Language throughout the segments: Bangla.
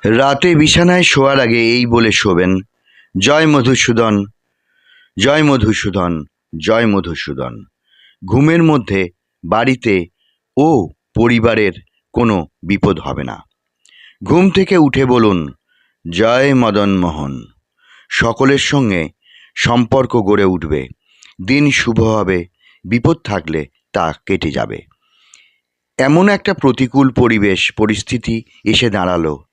রাতে বিছানায় শোয়ার আগে এই বলে শোবেন, জয় মধুসূদন, জয় মধুসূদন, জয় মধুসূদন। ঘুমের মধ্যে বাড়িতে ও পরিবারের কোনো বিপদ হবে না। ঘুম থেকে উঠে বলুন, জয় মদন মোহন। সকলের সঙ্গে সম্পর্ক গড়ে উঠবে, দিন শুভ হবে, বিপদ থাকলে তা কেটে যাবে। এমন একটা প্রতিকূল পরিস্থিতি এসে দাঁড়ালো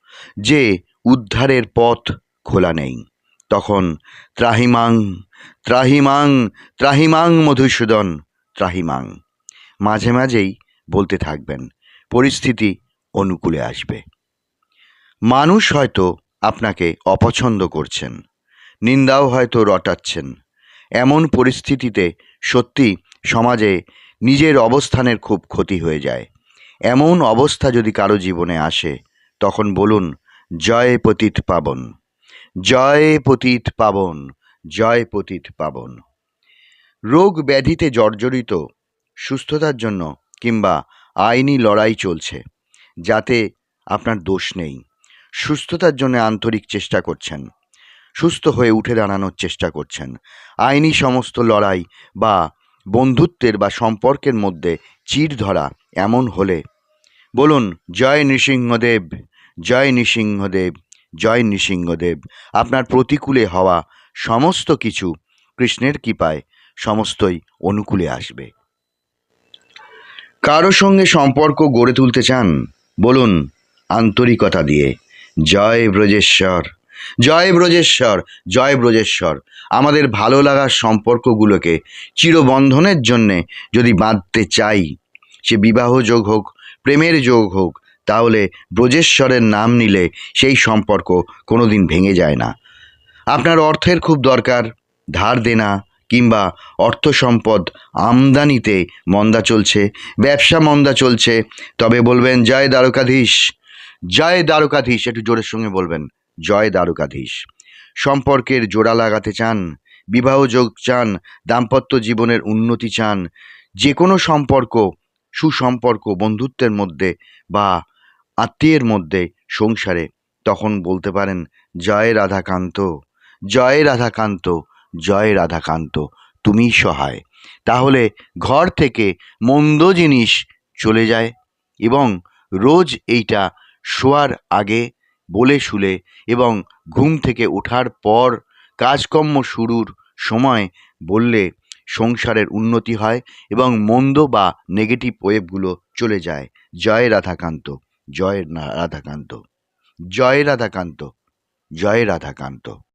যে উদ্ধারের পথ খোলা নেই। তখন ত্রাহিমাং, ত্রাহিমাং, ত্রাহিমাং মধুসূদন, ত্রাহিমাং মাঝে মাঝেই বলতে থাকবেন, পরিস্থিতি অনুকূলে আসবে। মানুষ হয়তো আপনাকে অপছন্দ করছেন, নিন্দাও হয়তো রটাচ্ছেন। এমন পরিস্থিতিতে সত্যি সমাজে নিজের অবস্থানের খুব ক্ষতি হয়ে যায়। এমন অবস্থা যদি কারো জীবনে আসে, তখন বলুন, জয় পতিত পাবন, জয় পতিত পাবন, জয় পতিত পাবন। রোগ ব্যাধিতে জর্জরিত, সুস্থতার জন্য কিংবা আইনি লড়াই চলছে, যাতে আপনার দোষ নেই। সুস্থতার জন্য আন্তরিক চেষ্টা করছেন, সুস্থ হয়ে উঠে দাঁড়ানোর চেষ্টা করছেন। আইনি সমস্ত লড়াই বা বন্ধুত্বের বা সম্পর্কের মধ্যে চিড় ধরা এমন হলে বলুন, জয় নৃসিংহদেব, জয় নৃসিংহদেব, জয় নৃসিংহদেব। আপনার প্রতিকূলে হওয়া সমস্ত কিছু কৃষ্ণের কৃপায় সমস্তই অনুকূলে আসবে। কারো সঙ্গে সম্পর্ক গড়ে তুলতে চান, বলুন আন্তরিকতা দিয়ে, জয় ব্রজেশ্বর, জয় ব্রজেশ্বর, জয় ব্রজেশ্বর। আমাদের ভালো লাগার সম্পর্কগুলোকে চিরবন্ধনের জন্যে যদি বাঁধতে চাই, সে বিবাহ যোগ হোক, প্রেমের যোগ হোক, তাহলে ব্রজেশ্বরের নাম নিলে সেই সম্পর্ক কোনো দিন ভেঙে যায় না। আপনার অর্থের খুব দরকার, ধার দেনা কিংবা অর্থ সম্পদ আমদানিতে মন্দা চলছে, ব্যবসা মন্দা চলছে, তবে বলবেন, জয় দ্বারকাধীশ, জয় দ্বারকাধীশ। একটু জোরের সঙ্গে বলবেন, জয় দ্বারকাধীশ। সম্পর্কের জোড়া লাগাতে চান, বিবাহ যোগ চান, দাম্পত্য জীবনের উন্নতি চান, যে কোনো সম্পর্ক, সুসম্পর্ক বন্ধুত্বের মধ্যে বা আত্মীয়ের মধ্যে, সংসারে, তখন বলতে পারেন, জয় রাধাকান্ত, জয় রাধাকান্ত, জয় রাধাকান্ত, তুমিই সহায়। তাহলে ঘর থেকে মন্দ জিনিস চলে যায়। এবং রোজ এইটা শোয়ার আগে বলে শুলে এবং ঘুম থেকে ওঠার পর কাজকর্ম শুরুর সময় বললে সংসারের উন্নতি হয় এবং মন্দ বা নেগেটিভ ওয়েভগুলো চলে যায়। জয় রাধাকান্ত, জয় রাধাকান্ত, জয় রাধাকান্ত, জয় রাধাকান্ত।